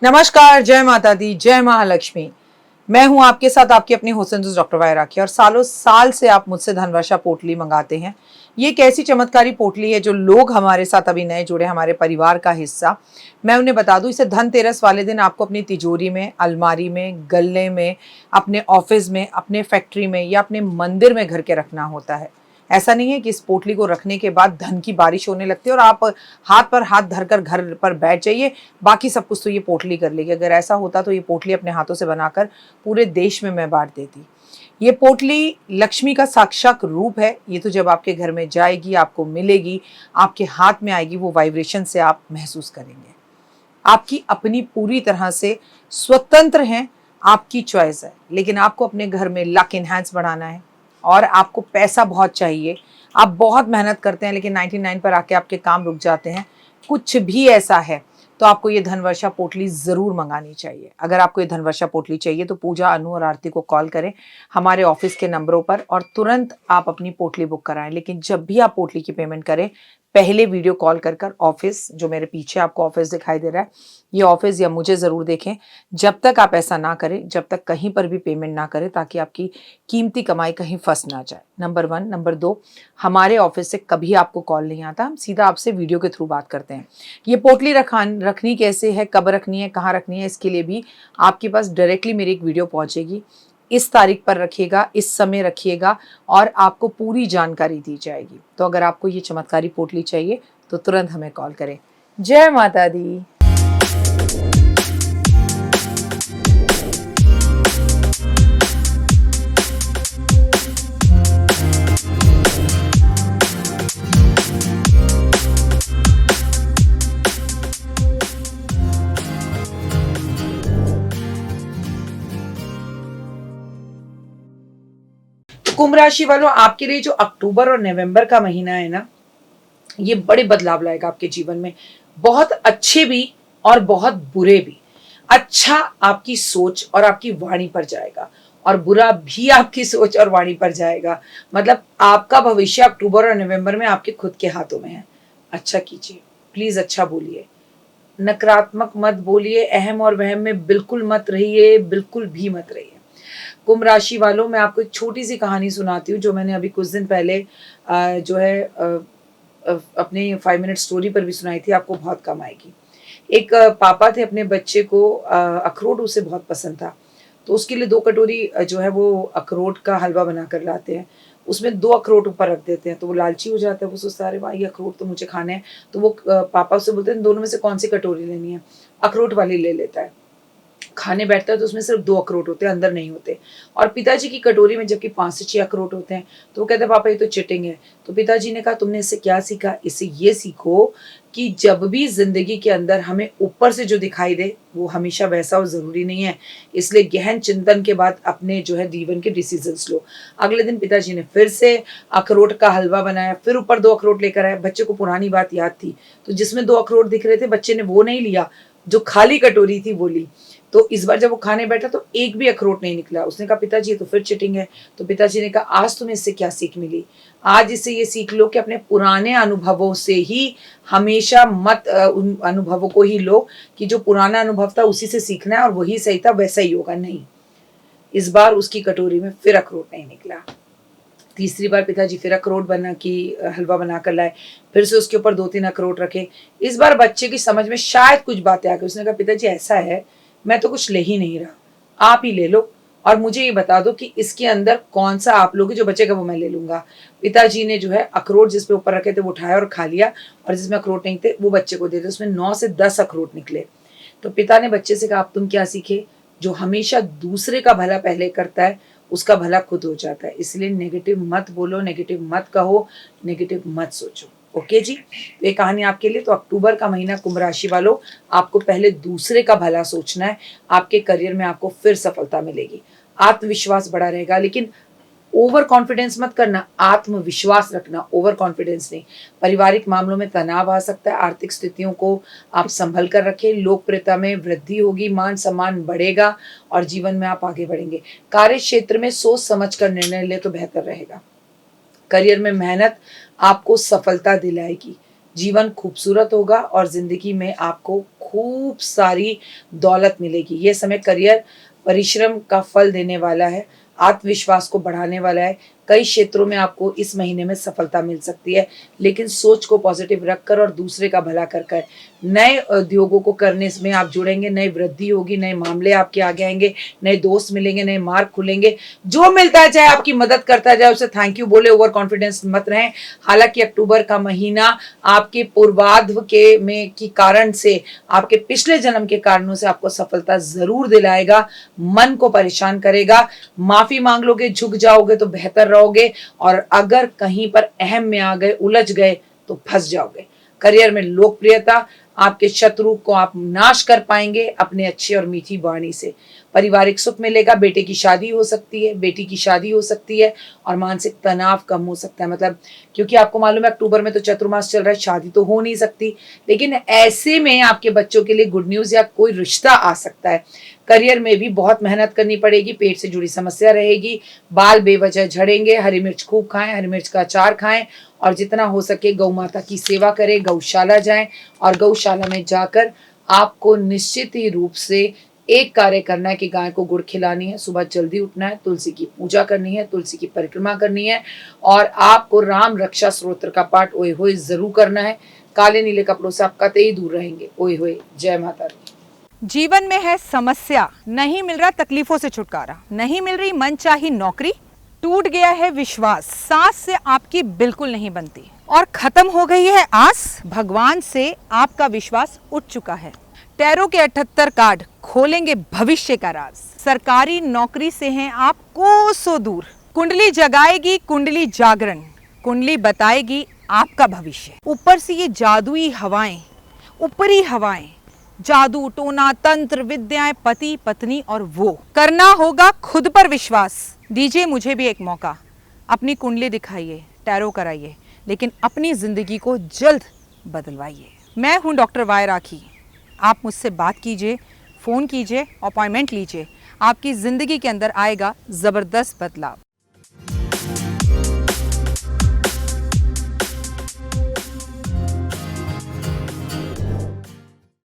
नमस्कार, जय माता दी, जय महालक्ष्मी। मैं हूं आपके साथ आपकी अपनी हुसैन डॉक्टर वाय राखी। और सालों साल से आप मुझसे धनवर्षा पोटली मंगाते हैं। ये एक ऐसी चमत्कारी पोटली है जो लोग हमारे साथ अभी नए जुड़े, हमारे परिवार का हिस्सा। मैं उन्हें बता दूं, इसे धनतेरस वाले दिन आपको अपनी तिजोरी में, अलमारी में, गल्ले में, अपने ऑफिस में, अपने फैक्ट्री में या अपने मंदिर में घर के रखना होता है। ऐसा नहीं है कि इस पोटली को रखने के बाद धन की बारिश होने लगती है और आप हाथ पर हाथ धरकर घर पर बैठ जाइए, बाकी सब कुछ तो ये पोटली कर लेगी। अगर ऐसा होता तो ये पोटली अपने हाथों से बनाकर पूरे देश में मैं बांट देती। ये पोटली लक्ष्मी का साक्षात रूप है। ये तो जब आपके घर में जाएगी, आपको मिलेगी, आपके हाथ में आएगी, वो वाइब्रेशन से आप महसूस करेंगे। आपकी अपनी पूरी तरह से स्वतंत्र हैं, आपकी चॉइस है। लेकिन आपको अपने घर में लक इनहैंस बढ़ाना है और आपको पैसा बहुत चाहिए। आप बहुत मेहनत करते हैं लेकिन 99 पर आके आपके काम रुक जाते हैं। कुछ भी ऐसा है तो आपको ये धनवर्षा पोटली ज़रूर मंगानी चाहिए। अगर आपको ये धनवर्षा पोटली चाहिए तो पूजा, अनु और आरती को कॉल करें हमारे ऑफिस के नंबरों पर और तुरंत आप अपनी पोटली बुक कराएं। लेकिन जब भी आप पोटली की पेमेंट करें, पहले वीडियो कॉल कर ऑफिस, जो मेरे पीछे आपको ऑफिस दिखाई दे रहा है, ये ऑफिस या मुझे ज़रूर देखें। जब तक आप ऐसा ना करें, जब तक कहीं पर भी पेमेंट ना करें, ताकि आपकी कीमती कमाई कहीं फंस ना जाए। नंबर 1। नंबर 2, हमारे ऑफिस से कभी आपको कॉल नहीं आता, हम सीधा आपसे वीडियो के थ्रू बात करते हैं। ये पोटली रखनी कैसे है, कब रखनी है, कहाँ रखनी है, इसके लिए भी आपके पास डायरेक्टली मेरी एक वीडियो पहुँचेगी। इस तारीख पर रखिएगा, इस समय रखिएगा और आपको पूरी जानकारी दी जाएगी। तो अगर आपको ये चमत्कारी पोटली चाहिए तो तुरंत हमें कॉल करें। जय माता दी। कुंभ राशि वालों, आपके लिए जो अक्टूबर और नवंबर का महीना है ना, ये बड़े बदलाव लाएगा आपके जीवन में। बहुत अच्छे भी और बहुत बुरे भी। अच्छा आपकी सोच और आपकी वाणी पर जाएगा और बुरा भी आपकी सोच और वाणी पर जाएगा। मतलब आपका भविष्य अक्टूबर और नवंबर में आपके खुद के हाथों में है। अच्छा कीजिए, प्लीज अच्छा बोलिए, नकारात्मक मत बोलिए, अहम और वहम में बिल्कुल मत रहिए, बिल्कुल भी मत रहिए। कुंभ राशि वालों, मैं आपको एक छोटी सी कहानी सुनाती हूँ जो मैंने अभी कुछ दिन पहले जो है अपने 5 मिनट स्टोरी पर भी सुनाई थी। आपको बहुत काम आएगी। एक पापा थे, अपने बच्चे को अखरोट उसे बहुत पसंद था, तो उसके लिए 2 कटोरी जो है वो अखरोट का हलवा बना कर लाते हैं। उसमें 2 अखरोट ऊपर रख देते हैं तो वो लालची हो जाता है। वो सोचता है अरे वाह, ये अखरोट तो मुझे खाने हैं। तो वो पापा उससे बोलते हैं दोनों में से कौन सी कटोरी लेनी है। अखरोट वाली ले लेता है। खाने बैठता है तो उसमें सिर्फ 2 अखरोट होते हैं, अंदर नहीं होते। और पिताजी की कटोरी में जबकि 5 से 6 अखरोट होते हैं। तो वो कहते हैं पापा ये तो चिटिंग है। तो पिताजी ने कहा तुमने इससे क्या सीखा? इससे ये सीखो कि जब भी जिंदगी के अंदर हमें ऊपर से जो दिखाई दे वो हमेशा वैसा और जरूरी नहीं है। इसलिए गहन चिंतन के बाद अपने जो है जीवन के डिसीजंस लो। अगले दिन पिताजी ने फिर से अखरोट का हलवा बनाया, फिर ऊपर 2 अखरोट लेकर आए। बच्चे को पुरानी बात याद थी, तो जिसमें 2 अखरोट दिख रहे थे बच्चे ने वो नहीं लिया, जो खाली कटोरी थी वो ली। तो इस बार जब वो खाने बैठा तो एक भी अखरोट नहीं निकला। उसने कहा पिताजी ये तो फिर चिटिंग है। तो पिताजी ने कहा आज तुम्हें इससे क्या सीख मिली? आज इससे ये सीख लो कि अपने पुराने अनुभवों से ही हमेशा मत उन अनुभवों को ही लो कि जो पुराना अनुभव था उसी से सीखना है और वही सही था वैसा ही होगा। नहीं, इस बार उसकी कटोरी में फिर अखरोट नहीं निकला। तीसरी बार पिताजी फिर अखरोट बना की हलवा बना कर लाए, फिर से उसके ऊपर 2-3 अखरोट रखे। इस बार बच्चे की समझ में शायद कुछ बातें आ गई। उसने कहा पिताजी ऐसा है, मैं तो कुछ ले ही नहीं रहा, आप ही ले लो और मुझे ये बता दो कि इसके अंदर कौन सा आप लोगे, जो बचेगा वो मैं ले लूंगा। पिताजी ने जो है अखरोट जिस पे ऊपर रखे थे वो उठाया और खा लिया और जिसमें अखरोट नहीं थे वो बच्चे को दे दिए। उसमें 9 से 10 अखरोट निकले। तो पिता ने बच्चे से कहा अब तुम क्या सीखे? जो हमेशा दूसरे का भला पहले करता है उसका भला खुद हो जाता है। इसलिए नेगेटिव मत बोलो, नेगेटिव मत कहो, नेगेटिव मत सोचो। ओके जी, तो ये कहानी आपके लिए। तो अक्टूबर का महीना कुंभ राशि वालों, आपको पहले दूसरे का भला सोचना है। आपके करियर में आपको फिर सफलता मिलेगी, आत्मविश्वास बढ़ा रहेगा। लेकिन ओवर कॉन्फिडेंस मत करना, आत्मविश्वास रखना, ओवर कॉन्फिडेंस नहीं। पारिवारिक मामलों में तनाव आ सकता है, आर्थिक स्थितियों को आप संभल कर रखें। लोकप्रियता में वृद्धि होगी, मान सम्मान बढ़ेगा और जीवन में आप आगे बढ़ेंगे। कार्य क्षेत्र में सोच समझ कर निर्णय ले तो बेहतर रहेगा। करियर में मेहनत आपको सफलता दिलाएगी। जीवन खूबसूरत होगा और ज़िंदगी में आपको खूब सारी दौलत मिलेगी। ये समय करियर परिश्रम का फल देने वाला है, आत्मविश्वास को बढ़ाने वाला है। कई क्षेत्रों में आपको इस महीने में सफलता मिल सकती है, लेकिन सोच को पॉजिटिव रखकर और दूसरे का भला कर कर नए उद्योगों को करने में आप जुड़ेंगे, नई वृद्धि होगी, नए मामले आपके आगे आएंगे, नए दोस्त मिलेंगे, नए मार्ग खुलेंगे। जो मिलता है चाहे आपकी मदद करता जाए, उसे थैंक यू बोले, ओवर कॉन्फिडेंस मत रहें। हालांकि अक्टूबर का महीना आपके पूर्वाध्व के में की कारण से, आपके पिछले जन्म के कारणों से आपको सफलता जरूर दिलाएगा, मन को परेशान करेगा। माफी मांग लोगे, झुक जाओगे तो बेहतर रहोगे, और अगर कहीं पर अहम में आ गए, उलझ गए तो फंस जाओगे। करियर में लोकप्रियता, आपके शत्रु को आप नाश कर पाएंगे अपने अच्छी और मीठी वाणी से। पारिवारिक सुख मिलेगा, बेटे की शादी हो सकती है, बेटी की शादी हो सकती है, और मानसिक तनाव कम हो सकता है। मतलब क्योंकि आपको मालूम है अक्टूबर में तो चतुर्मास चल रहा है, शादी तो हो नहीं सकती, लेकिन ऐसे में आपके बच्चों के लिए गुड न्यूज या कोई रिश्ता आ सकता है। करियर में भी बहुत मेहनत करनी पड़ेगी, पेट से जुड़ी समस्या रहेगी, बाल बेवजह झड़ेंगे। हरी मिर्च खूब खाएं, हरी मिर्च का अचार खाएं, और जितना हो सके गौ माता की सेवा करें, गौशाला जाएं, और गौशाला में जाकर आपको निश्चित ही रूप से एक कार्य करना है कि गाय को गुड़ खिलानी है, सुबह जल्दी उठना है, तुलसी की पूजा करनी है, तुलसी की परिक्रमा करनी है, और आपको राम रक्षा स्तोत्र का पाठ ओए होए जरूर करना है। काले नीले कपड़ों से आप कतई दूर रहेंगे। ओए होए। जय माता दी। जीवन में है समस्या, नहीं मिल रहा तकलीफों से छुटकारा, नहीं मिल रही मनचाही नौकरी, टूट गया है विश्वास, सांस से आपकी बिल्कुल नहीं बनती, और खत्म हो गई है आस, भगवान से आपका विश्वास उठ चुका है। टैरो के 78 कार्ड खोलेंगे भविष्य का राज। सरकारी नौकरी से हैं आप कोसों दूर, कुंडली जगाएगी कुंडली जागरण, कुंडली बताएगी आपका भविष्य। ऊपर से ये जादुई हवाएं, ऊपरी हवाएं, जादू टोना तंत्र विद्याएं, पति पत्नी और वो, करना होगा खुद पर विश्वास। दीजिए मुझे भी एक मौका, अपनी कुंडली दिखाइए, टैरो कराइए, लेकिन अपनी जिंदगी को जल्द बदलवाइए। मैं हूं डॉक्टर वाई राखी। आप मुझसे बात कीजिए, फ़ोन कीजिए, अपॉइंटमेंट लीजिए, आपकी ज़िंदगी के अंदर आएगा ज़बरदस्त बदलाव।